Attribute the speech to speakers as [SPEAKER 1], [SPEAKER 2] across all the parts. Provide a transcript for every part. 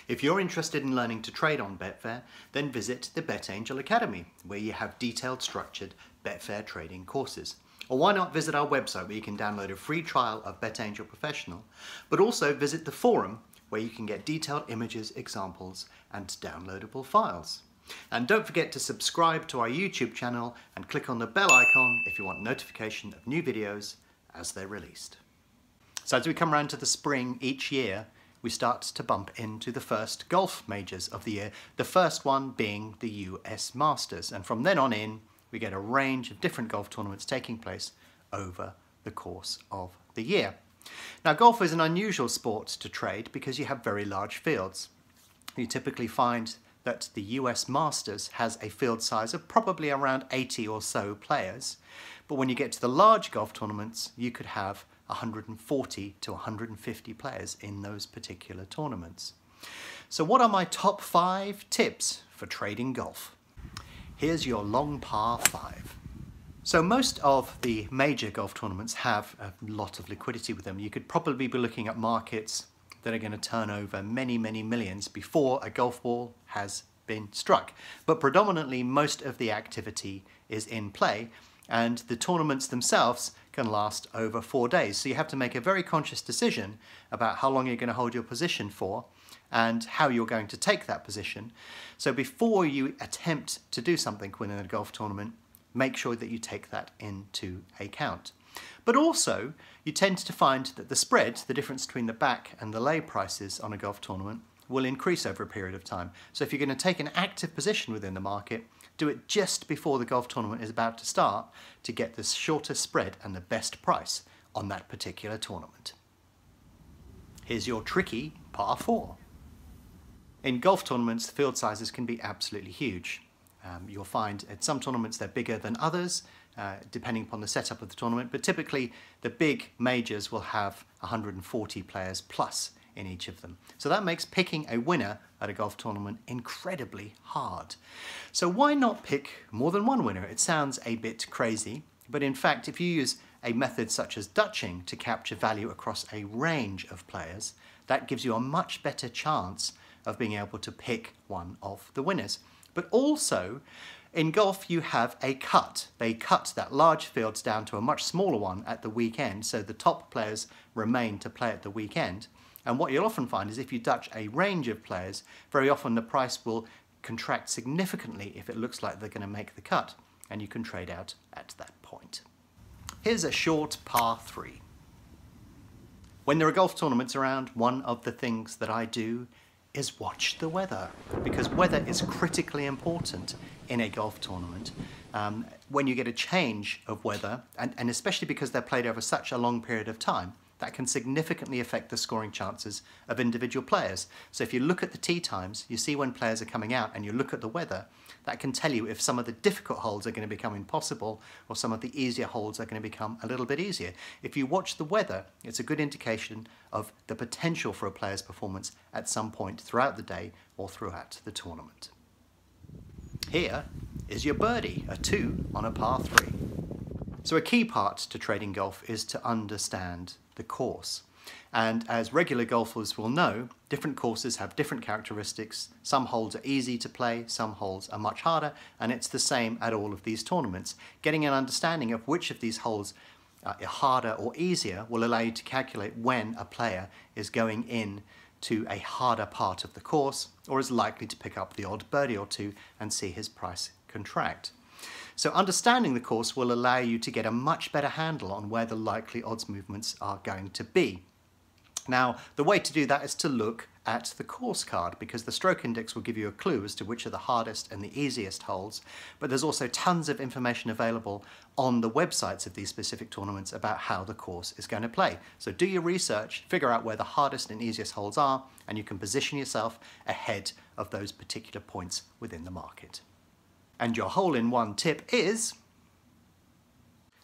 [SPEAKER 1] If you're interested in learning to trade on Betfair, then visit the BetAngel Academy, where you have detailed, structured Betfair trading courses. Or why not visit our website where you can download a free trial of BetAngel Professional, but also visit the forum where you can get detailed images, examples, and downloadable files. And don't forget to subscribe to our YouTube channel and click on the bell icon if you want notification of new videos as they're released. So as we come around to the spring each year, we start to bump into the first golf majors of the year, the first one being the US Masters. And from then on in, we get a range of different golf tournaments taking place over the course of the year. Now, golf is an unusual sport to trade because you have very large fields. You typically find that the US Masters has a field size of probably around 80 or so players. But when you get to the large golf tournaments, you could have 140 to 150 players in those particular tournaments. So what are my top 5 tips for trading golf? Here's your long par 5. So most of the major golf tournaments have a lot of liquidity with them. You could probably be looking at markets that are going to turn over many, many millions before a golf ball has been struck. But predominantly most of the activity is in play, and the tournaments themselves can last over 4 days. So you have to make a very conscious decision about how long you're going to hold your position for and how you're going to take that position. So before you attempt to do something within a golf tournament, make sure that you take that into account. But also, you tend to find that the spread, the difference between the back and the lay prices on a golf tournament, will increase over a period of time. So if you're going to take an active position within the market, do it just before the golf tournament is about to start to get the shortest spread and the best price on that particular tournament. Here's your tricky par 4. In golf tournaments, the field sizes can be absolutely huge. You'll find at some tournaments they're bigger than others, depending upon the setup of the tournament, but typically the big majors will have 140 players plus in each of them. So that makes picking a winner at a golf tournament incredibly hard. So why not pick more than one winner? It sounds a bit crazy, but in fact, if you use a method such as Dutching to capture value across a range of players, that gives you a much better chance of being able to pick one of the winners. But also, in golf, you have a cut. They cut that large fields down to a much smaller one at the weekend, so the top players remain to play at the weekend. And what you'll often find is if you Dutch a range of players, very often the price will contract significantly if it looks like they're going to make the cut, and you can trade out at that point. Here's a short par 3. When there are golf tournaments around, one of the things that I do is watch the weather, because weather is critically important in a golf tournament. When you get a change of weather, and especially because they're played over such a long period of time, that can significantly affect the scoring chances of individual players. So if you look at the tee times, you see when players are coming out, and you look at the weather, that can tell you if some of the difficult holes are going to become impossible or some of the easier holes are going to become a little bit easier. If you watch the weather, it's a good indication of the potential for a player's performance at some point throughout the day or throughout the tournament. Here is your birdie, a 2 on a par 3. So a key part to trading golf is to understand the course. And as regular golfers will know, different courses have different characteristics. Some holes are easy to play, some holes are much harder, and it's the same at all of these tournaments. Getting an understanding of which of these holes are harder or easier will allow you to calculate when a player is going in to a harder part of the course or is likely to pick up the odd birdie or two and see his price contract. So understanding the course will allow you to get a much better handle on where the likely odds movements are going to be. Now, the way to do that is to look at the course card, because the stroke index will give you a clue as to which are the hardest and the easiest holes, but there's also tons of information available on the websites of these specific tournaments about how the course is going to play. So do your research, figure out where the hardest and easiest holes are, and you can position yourself ahead of those particular points within the market. And your hole-in-one tip is,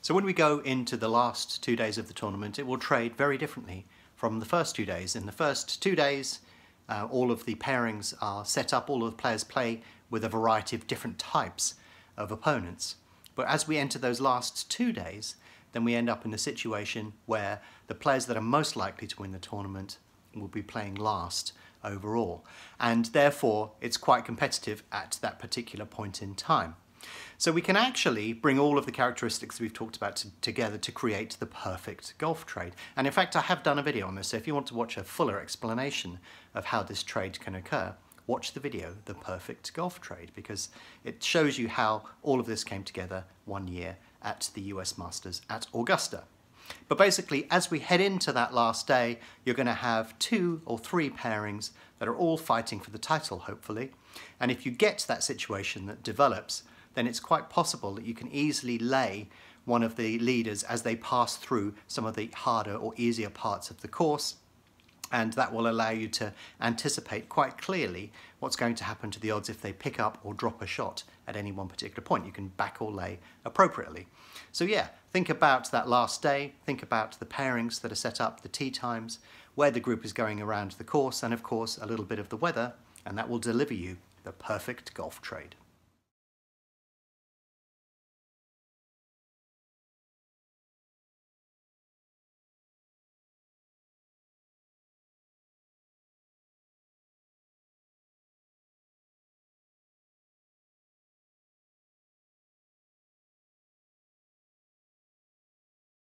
[SPEAKER 1] so when we go into the last 2 days of the tournament, it will trade very differently from the first 2 days. In the first 2 days, all of the pairings are set up, all of the players play with a variety of different types of opponents. But as we enter those last 2 days, then we end up in a situation where the players that are most likely to win the tournament will be playing last overall. And therefore, it's quite competitive at that particular point in time. So we can actually bring all of the characteristics we've talked about together to create the perfect golf trade. And in fact, I have done a video on this, so if you want to watch a fuller explanation of how this trade can occur, watch the video, The Perfect Golf Trade, because it shows you how all of this came together one year at the US Masters at Augusta. But basically, as we head into that last day, you're going to have 2 or 3 pairings that are all fighting for the title, hopefully. And if you get that situation that develops, then it's quite possible that you can easily lay one of the leaders as they pass through some of the harder or easier parts of the course, and that will allow you to anticipate quite clearly what's going to happen to the odds if they pick up or drop a shot at any one particular point. You can back or lay appropriately. So yeah, think about that last day, think about the pairings that are set up, the tee times, where the group is going around the course, and of course a little bit of the weather, and that will deliver you the perfect golf trade.